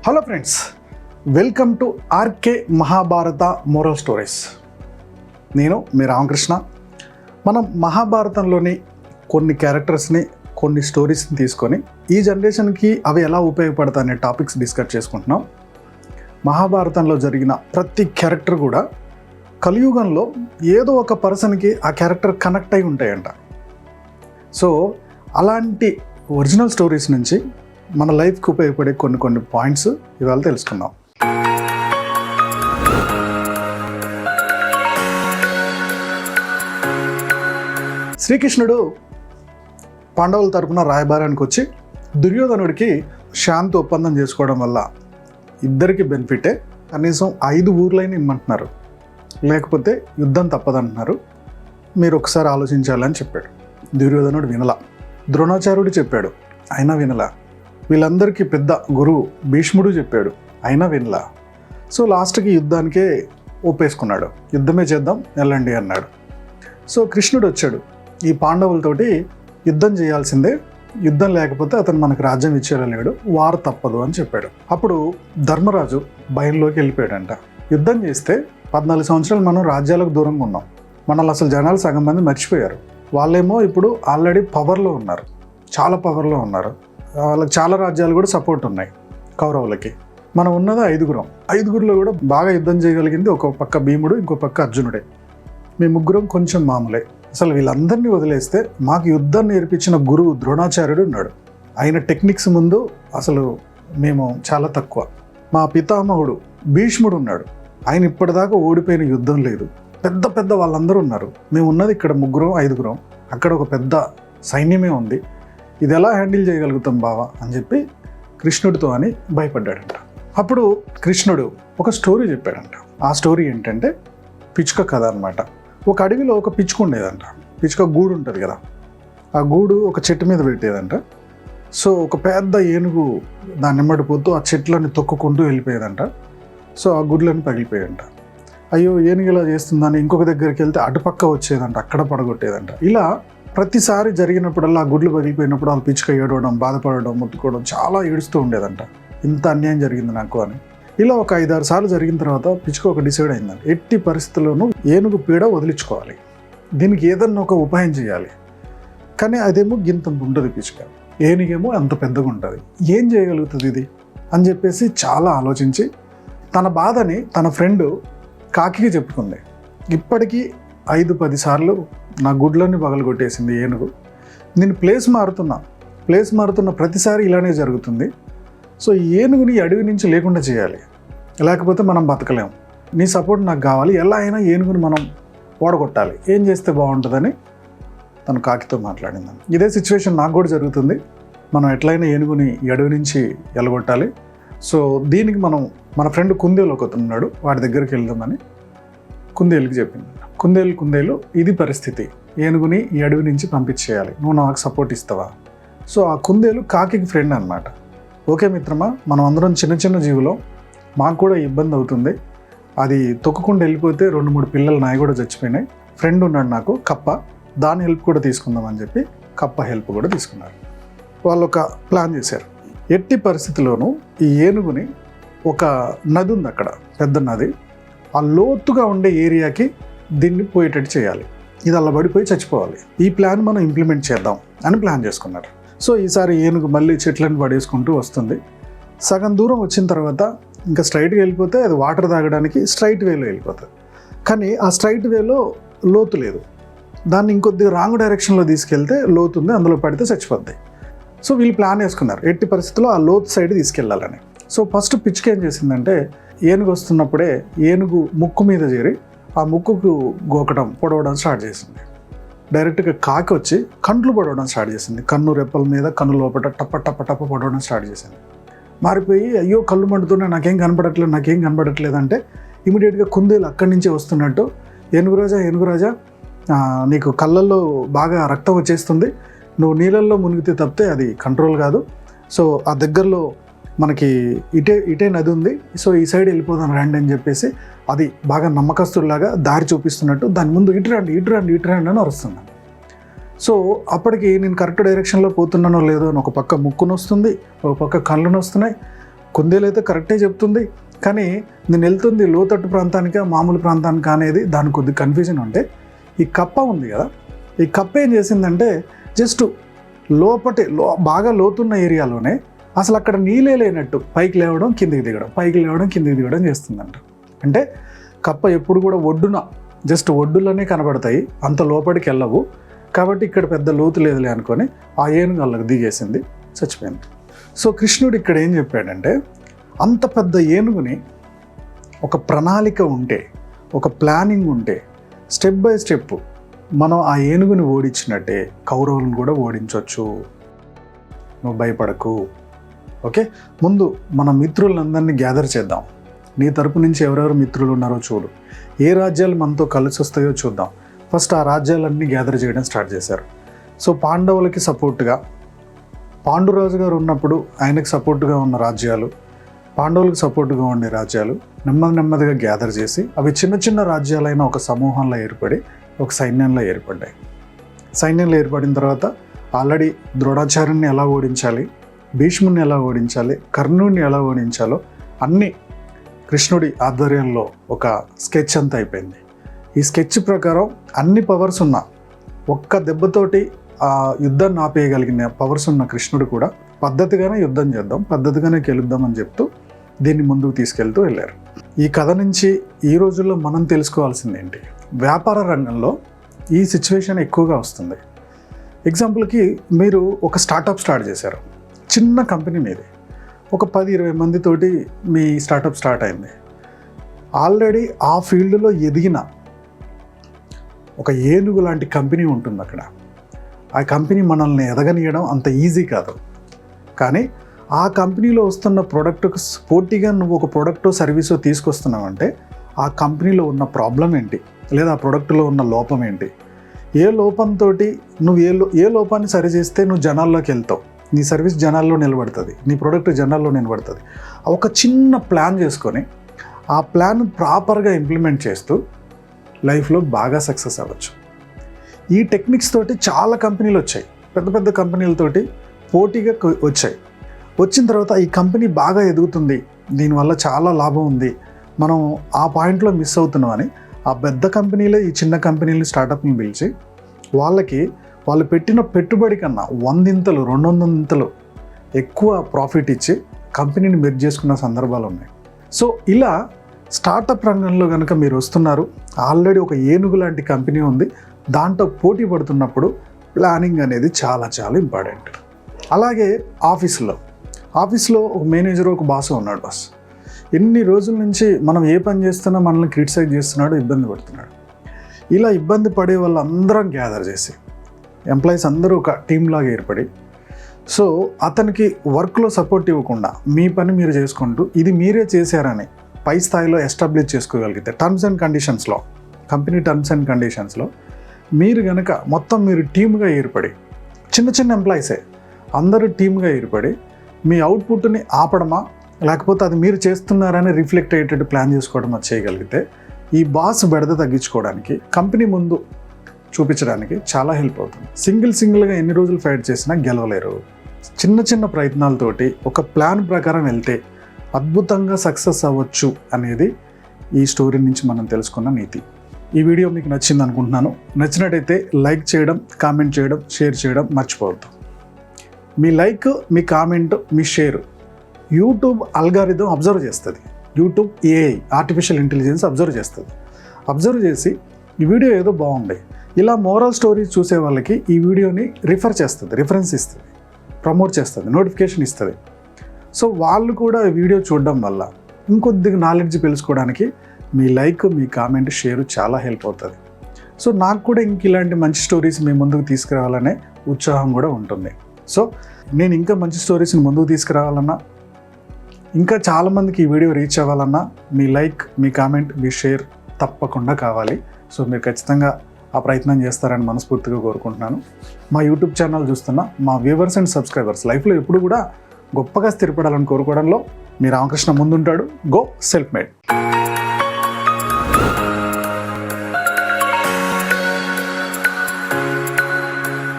Hello friends, welcome to RK Mahabharata moral stories. నేను మీ రామకృష్ణ. మనం మహాభారతంలోని కొన్ని క్యారెక్టర్స్ని, కొన్ని స్టోరీస్ని తీసుకొని ఈ జనరేషన్కి అవి ఎలా ఉపయోగపడతాయి అనే టాపిక్స్ డిస్కస్ చేసుకుంటున్నాం. మహాభారతంలో జరిగిన ప్రతి క్యారెక్టర్ కూడా కలియుగంలో ఏదో ఒక పర్సన్కి ఆ క్యారెక్టర్ కనెక్ట్ అయి ఉంటాయంట. సో అలాంటి ఒరిజినల్ స్టోరీస్ నుంచి మన లైఫ్కి ఉపయోగపడే కొన్ని పాయింట్స్ ఇవాళ తెలుసుకుందాం. శ్రీకృష్ణుడు పాండవుల తరపున రాయబారానికి వచ్చి దుర్యోధనుడికి శాంతి ఒప్పందం చేసుకోవడం వల్ల ఇద్దరికి బెనిఫిటే. కనీసం 5 ఊర్లైనా ఇమ్మంటున్నారు, లేకపోతే యుద్ధం తప్పదంటున్నారు. మీరు ఒకసారి ఆలోచించాలని చెప్పాడు. దుర్యోధనుడు వినలా. ద్రోణాచార్యుడు చెప్పాడు, అయినా వినలా. వీళ్ళందరికీ పెద్ద గురువు భీష్ముడు చెప్పాడు, అయినా వినలా. సో లాస్ట్కి యుద్ధానికే ఒప్పేసుకున్నాడు. యుద్ధమే చేద్దాం, వెళ్ళండి అన్నాడు. సో కృష్ణుడు వచ్చాడు, ఈ పాండవులతోటి యుద్ధం చేయాల్సిందే, యుద్ధం లేకపోతే అతను మనకు రాజ్యం ఇచ్చేయలేడు, వారు తప్పదు అని చెప్పాడు. అప్పుడు ధర్మరాజు భయంలోకి వెళ్ళిపోయాడంట. యుద్ధం చేస్తే 14 సంవత్సరాలు మనం రాజ్యాలకు దూరంగా ఉన్నాం, మనల్ని అసలు జనాలు సగం మంది మర్చిపోయారు. వాళ్ళేమో ఇప్పుడు ఆల్రెడీ పవర్లో ఉన్నారు, చాలా పవర్లో ఉన్నారు. వాళ్ళకి చాలా రాజ్యాలు కూడా సపోర్ట్ ఉన్నాయి కౌరవులకి. మనం ఉన్నది 5గురిలో కూడా బాగా యుద్ధం చేయగలిగింది ఒక పక్క భీముడు, ఇంకో పక్క అర్జునుడే. మీ ముగ్గురం కొంచెం మామూలే. అసలు వీళ్ళందరినీ వదిలేస్తే మాకు యుద్ధం నేర్పించిన గురువు ద్రోణాచార్యుడు ఉన్నాడు, ఆయన టెక్నిక్స్ ముందు అసలు మేము చాలా తక్కువ. మా పితామహుడు భీష్ముడు ఉన్నాడు, ఆయన ఇప్పటిదాకా ఓడిపోయిన యుద్ధం లేదు. పెద్ద వాళ్ళందరూ ఉన్నారు, మేము ఉన్నది ఇక్కడ 5గురం, అక్కడ ఒక పెద్ద సైన్యమే ఉంది. ఇది ఎలా హ్యాండిల్ చేయగలుగుతాం బావా అని చెప్పి కృష్ణుడితో అని భయపడ్డాడంట. అప్పుడు కృష్ణుడు ఒక స్టోరీ చెప్పాడంట. ఆ స్టోరీ ఏంటంటే పిచ్చుక కథ అనమాట. ఒక అడవిలో ఒక పిచ్చుక ఉండేదంట. పిచ్చుక గూడు ఉంటుంది కదా, ఆ గూడు ఒక చెట్టు మీద పెట్టేదంట. సో ఒక పెద్ద ఏనుగు దాన్ని ఎమ్మడిపోతూ ఆ చెట్లని తొక్కుకుంటూ వెళ్ళిపోయేదంట. సో ఆ గుడ్లన్నీ పగిలిపోయాయంట. అయ్యో ఏనుగు ఇలా చేస్తుందని ఇంకొక దగ్గరికి వెళ్తే అటుపక్క వచ్చేదంట, అక్కడ పడగొట్టేదంట. ఇలా ప్రతిసారి జరిగినప్పుడల్లా ఆ గుడ్లు పగిలిపోయినప్పుడు ఆ పిచ్చుక ఏడవడం, బాధపడడం, ముట్టుకోవడం, చాలా ఏడుస్తూ ఉండేదంట. ఇంత అన్యాయం జరిగింది నాకు అని. ఇలా ఒక 5-6 సార్లు జరిగిన తర్వాత పిచ్చుక ఒక డిసైడ్ అయిందంట, ఎట్టి పరిస్థితుల్లోనూ ఏనుగు పీడ వదిలించుకోవాలి, దీనికి ఏదన్నా ఒక ఉపాయం చేయాలి. కానీ అదేమో గింత ఉంటుంది పిచ్చుక, ఏనుగేమో అంత పెద్దగా ఉంటుంది, ఏం చేయగలుగుతుంది ఇది అని చెప్పేసి చాలా ఆలోచించి తన బాధని తన ఫ్రెండ్ కాకికి చెప్పుకుంది. ఇప్పటికీ 5-10 సార్లు నా గుడ్లన్నీ పగలగొట్టేసింది ఏనుగు. నేను ప్లేస్ మారుతున్న ప్రతిసారి ఇలానే జరుగుతుంది. సో ఈ ఏనుగుని అడవి నుంచి లేకుండా చేయాలి, లేకపోతే మనం బతకలేము. నీ సపోర్ట్ నాకు కావాలి, ఎలా అయినా ఏనుగుని మనం ఓడగొట్టాలి, ఏం చేస్తే బాగుంటుందని తను కాకితో మాట్లాడిందని. ఇదే సిచ్యువేషన్ నాకు కూడా జరుగుతుంది, మనం ఎట్లయినా ఏనుగుని అడవి నుంచి ఎలగొట్టాలి. సో దీనికి మనం మన ఫ్రెండ్ కుందేలు ఒకటి ఉన్నాడు, వాడి దగ్గరికి వెళ్దామని కుందేలుకి చెప్పింది. కుందేలు ఇది పరిస్థితి, ఏనుగుని ఈ అడవి నుంచి పంపించేయాలి, నువ్వు నాకు సపోర్ట్ ఇస్తావా? సో ఆ కుందేలు కాకికి ఫ్రెండ్ అనమాట. ఓకే మిత్రమా, మనం అందరం చిన్న జీవులో, మాకు కూడా ఇబ్బంది అవుతుంది, అది తొక్కకుండా వెళ్ళిపోతే 2-3 పిల్లలు నాయి కూడా చచ్చిపోయినాయి, ఫ్రెండ్ ఉన్నాడు నాకు కప్ప, దాని హెల్ప్ కూడా తీసుకుందాం అని చెప్పి కప్ప హెల్ప్ కూడా తీసుకున్నారు. వాళ్ళు ఒక ప్లాన్ చేశారు. ఎట్టి పరిస్థితిలోనూ ఈ ఏనుగుని ఒక నది ఉంది అక్కడ, పెద్ద నది, ఆ లోతుగా ఉండే ఏరియాకి దీన్ని పోయేటట్టు చేయాలి, ఇది అలా పడిపోయి చచ్చిపోవాలి. ఈ ప్లాన్ మనం ఇంప్లిమెంట్ చేద్దాం అని ప్లాన్ చేసుకున్నారు. సో ఈసారి ఏనుగు మళ్ళీ చెట్లను పడేసుకుంటూ వస్తుంది. సగం దూరం వచ్చిన తర్వాత ఇంకా స్ట్రైట్గా వెళ్ళిపోతే అది వాటర్ తాగడానికి స్ట్రైట్ వేలో వెళ్ళిపోతుంది. కానీ ఆ స్ట్రైట్ వేలో లోతు లేదు, దాన్ని ఇంకొద్దిగా రాంగ్ డైరెక్షన్లో తీసుకెళ్తే లోతు ఉంది, అందులో పడితే చచ్చిపోద్ది. సో వీళ్ళు ప్లాన్ వేసుకున్నారు, ఎట్టి పరిస్థితుల్లో ఆ లోతు సైడ్ తీసుకెళ్ళాలని. సో ఫస్ట్ పిచ్చుక ఏం చేసిందంటే, ఏనుగు వస్తున్నప్పుడే ఏనుగు ముక్కు మీద చేరి ఆ ముక్కుకు గోకడం, పొడవడం స్టార్ట్ చేసింది. డైరెక్ట్గా కాకి వచ్చి కండ్లు పొడవడం స్టార్ట్ చేసింది, కన్ను రెప్పల మీద, కన్ను లోపల టప్ప పొడవడం స్టార్ట్ చేసింది. మారిపోయి అయ్యో కళ్ళు మండుతున్నాయి, నాకేం కనపడట్లేదు అంటే ఇమీడియట్గా కుందేలు అక్కడి నుంచే వస్తున్నట్టు, ఏనుగురాజా నీకు కళ్ళల్లో బాగా రక్తం వచ్చేస్తుంది, నువ్వు నీళ్ళల్లో మునిగితే తప్పితే అది కంట్రోల్ కాదు. సో ఆ దగ్గరలో మనకి ఇటే నది ఉంది, సో ఈ సైడ్ వెళ్ళిపోదాం రండి అని చెప్పేసి అది బాగా నమ్మకస్తులాగా దారి చూపిస్తున్నట్టు దాని ముందు ఇటు రండి అని అరుస్తున్నాను. సో అప్పటికి నేను కరెక్ట్ డైరెక్షన్లో పోతున్నానో లేదో అని ఒక పక్క ముక్కును వస్తుంది, ఒక పక్క కళ్ళను వస్తున్నాయి, కుందేలు అయితే కరెక్టే చెప్తుంది, కానీ నేను వెళ్తుంది లోతట్టు ప్రాంతానికా మామూలు ప్రాంతానికి అనేది దాని కొద్ది కన్ఫ్యూజన్ ఉంటే, ఈ కప్ప ఉంది కదా, ఈ కప్ప ఏం చేసిందంటే జస్ట్ బాగా లోతున్న ఏరియాలోనే అసలు అక్కడ నీళ్ళే లేనట్టు పైకి లేవడం కిందికి దిగడం, పైకి లేవడం కిందికి దిగడం చేస్తుందంట. అంటే కప్ప ఎప్పుడు కూడా జస్ట్ ఒడ్డులోనే కనబడతాయి, అంత లోపలికి వెళ్ళవు. కాబట్టి ఇక్కడ పెద్ద లోతు లేదులే అనుకొని ఆ ఏనుగు వాళ్ళకి దిగేసింది, చచ్చిపోయింది. సో కృష్ణుడు ఇక్కడ ఏం చెప్పాడంటే, అంత పెద్ద ఏనుగుని ఒక ప్రణాళిక ఉంటే, ఒక ప్లానింగ్ ఉంటే, స్టెప్ బై స్టెప్ మనం ఆ ఏనుగుని ఓడించినట్టే కౌరవులను కూడా ఓడించవచ్చు. నువ్వు భయపడకు. ఓకే, ముందు మన మిత్రులందరినీ గ్యాదర్ చేద్దాం. నీ తరపు నుంచి ఎవరెవరు మిత్రులు ఉన్నారో చూడు, ఏ రాజ్యాలు మనతో కలిసి వస్తాయో చూద్దాం. ఫస్ట్ ఆ రాజ్యాలన్నీ గ్యాదర్ చేయడం స్టార్ట్ చేశారు. సో పాండవులకి సపోర్ట్గా పాండురాజు గారు ఉన్నప్పుడు ఆయనకు సపోర్ట్గా ఉన్న రాజ్యాలు, పాండవులకు సపోర్ట్గా ఉండే రాజ్యాలు నెమ్మదిగా గ్యాదర్ చేసి అవి చిన్న చిన్న రాజ్యాలైన ఒక సమూహంలో ఏర్పడి ఒక సైన్యంలో ఏర్పడ్డాయి. సైన్యంలో ఏర్పడిన తర్వాత ఆల్రెడీ ద్రోణాచార్యుని ఎలా ఓడించాలి, భీష్ముని ఎలా ఓడించాలి, కర్ణుడిని ఎలా ఓడించాలో అన్నీ కృష్ణుడి ఆధ్వర్యంలో ఒక స్కెచ్ అంతా అయిపోయింది. ఈ స్కెచ్ ప్రకారం అన్ని పవర్స్ ఉన్న, ఒక్క దెబ్బతోటి ఆ యుద్ధాన్ని ఆపేయగలిగిన పవర్స్ ఉన్న కృష్ణుడు కూడా పద్ధతిగానే యుద్ధం చేద్దాం, పద్ధతిగానే గెలుద్దాం అని చెప్తూ దీన్ని ముందుకు తీసుకెళ్తూ వెళ్ళారు. ఈ కథ నుంచి ఈ రోజుల్లో మనం తెలుసుకోవాల్సింది ఏంటి, వ్యాపార రంగంలో ఈ సిచ్యువేషన్ ఎక్కువగా వస్తుంది. ఎగ్జాంపుల్కి మీరు ఒక స్టార్ట్ చేశారు, చిన్న కంపెనీ మీది, ఒక 10-20 మందితోటి మీ స్టార్టప్ స్టార్ట్ అయింది. ఆల్రెడీ ఆ ఫీల్డ్లో ఎదిగిన ఒక ఏనుగు లాంటి కంపెనీ ఉంటుంది అక్కడ. ఆ కంపెనీ మనల్ని ఎదగనీయడం అంత ఈజీ కాదు. కానీ ఆ కంపెనీలో వస్తున్న ప్రోడక్ట్కు పోటీగా నువ్వు ఒక ప్రోడక్ట్ సర్వీసు తీసుకొస్తున్నావంటే ఆ కంపెనీలో ఉన్న ప్రాబ్లం ఏంటి, లేదా ఆ ప్రోడక్ట్లో ఉన్న లోపం ఏంటి, ఏ లోపంతో నువ్వు ఏ లోపాన్ని సరిచేస్తే నువ్వు జనాల్లోకి వెళ్తావు, నీ సర్వీస్ జనాల్లో నిలబడుతుంది, నీ ప్రోడక్ట్ జనాల్లో నిలబడుతుంది. ఒక చిన్న ప్లాన్ చేసుకొని ఆ ప్లాన్ ప్రాపర్గా ఇంప్లిమెంట్ చేస్తూ లైఫ్లో బాగా సక్సెస్ అవ్వచ్చు. ఈ టెక్నిక్స్ తోటి చాలా కంపెనీలు వచ్చాయి, పెద్ద పెద్ద కంపెనీలతోటి పోటీగా వచ్చాయి. వచ్చిన తర్వాత ఈ కంపెనీ బాగా ఎదుగుతుంది, దీనివల్ల చాలా లాభం ఉంది, మనం ఆ పాయింట్లో మిస్ అవుతున్నామని ఆ పెద్ద కంపెనీలే ఈ చిన్న కంపెనీలు స్టార్టప్ని పిలిచి వాళ్ళు పెట్టిన పెట్టుబడి కన్నా 100 200 ఎక్కువ ప్రాఫిట్ ఇచ్చి కంపెనీని మెర్జ్ చేసుకున్న సందర్భాలు ఉన్నాయి. సో ఇలా స్టార్టప్ రంగంలో కనుక మీరు వస్తున్నారు, ఆల్రెడీ ఒక ఏనుగు లాంటి కంపెనీ ఉంది, దాంట్లో పోటీ పడుతున్నప్పుడు ప్లానింగ్ అనేది చాలా చాలా ఇంపార్టెంట్. అలాగే ఆఫీస్లో ఒక మేనేజర్, ఒక బాస్ ఉన్నాడు. బాస్ ఎన్ని రోజుల నుంచి మనం ఏ పని చేస్తున్నా మనల్ని క్రిటిసైజ్ చేస్తున్నాడు, ఇబ్బంది పడుతున్నాడు. ఇలా ఇబ్బంది పడే వాళ్ళందరం గ్యాదర్ చేసి, ఎంప్లాయీస్ అందరూ ఒక టీంలాగా ఏర్పడి, సో అతనికి వర్క్లో సపోర్ట్ ఇవ్వకుండా మీ పని మీరు చేసుకుంటూ ఇది మీరే చేశారని పై స్థాయిలో ఎస్టాబ్లిష్ చేసుకోగలిగితే కంపెనీ టర్మ్స్ అండ్ కండిషన్స్లో మీరు కనుక మొత్తం మీరు టీమ్గా ఏర్పడి, చిన్న ఎంప్లాయీసే అందరూ టీమ్గా ఏర్పడి మీ అవుట్పుట్ని ఆపడమా లేకపోతే అది మీరు చేస్తున్నారని రిఫ్లెక్ట్ అయ్యేటట్టు ప్లాన్ చేసుకోవడమా చేయగలిగితే ఈ బాస్ బెడద తగ్గించుకోవడానికి, కంపెనీ ముందు చూపించడానికి చాలా హెల్ప్ అవుతుంది. సింగిల్గా ఎన్ని రోజులు ఫైట్ చేసినా గెలవలేరు. చిన్న ప్రయత్నాలతోటి ఒక ప్లాన్ ప్రకారం వెళ్తే అద్భుతంగా సక్సెస్ అవ్వచ్చు అనేది ఈ స్టోరీ నుంచి మనం తెలుసుకున్న నీతి. ఈ వీడియో మీకు నచ్చింది అనుకుంటున్నాను. నచ్చినట్టయితే లైక్ చేయడం, కామెంట్ చేయడం, షేర్ చేయడం మర్చిపోవద్దు. మీ లైక్, మీ కామెంట్, మీ షేర్ యూట్యూబ్ అల్గారిథం అబ్జర్వ్ చేస్తుంది. YouTube AI artificial intelligence observe చేసి ఈ వీడియో ఏదో బాగుంది, ఇలా మోరల్ స్టోరీస్ చూసే వాళ్ళకి ఈ వీడియోని రిఫరెన్స్ ఇస్తుంది, ప్రమోట్ చేస్తుంది, నోటిఫికేషన్ ఇస్తుంది. సో వాళ్ళు కూడా వీడియో చూడడం వల్ల ఇంకొద్దిగా నాలెడ్జ్ తెలుసుకోవడానికి మీ లైక్, మీ కామెంట్, షేర్ చాలా హెల్ప్ అవుతుంది. సో నాకు కూడా ఇలాంటి మంచి స్టోరీస్ మీ ముందుకు తీసుకురావాలనే ఉత్సాహం కూడా ఉంటుంది. సో నేను ఇంకా మంచి స్టోరీస్ని ముందుకు తీసుకురావాలన్నా, ఇంకా చాలామందికి ఈ వీడియో రీచ్ అవ్వాలన్నా మీ లైక్, మీ కామెంట్, మీ షేర్ తప్పకుండా కావాలి. సో మీరు ఖచ్చితంగా ఆ ప్రయత్నం చేస్తారని మనస్ఫూర్తిగా కోరుకుంటున్నాను. మా యూట్యూబ్ ఛానల్ చూస్తున్న మా వ్యూవర్స్ అండ్ సబ్స్క్రైబర్స్ లైఫ్లో ఎప్పుడు కూడా గొప్పగా స్థిరపడాలని కోరుకోవడంలో మీ రామకృష్ణ ముందుంటాడు. Go self made.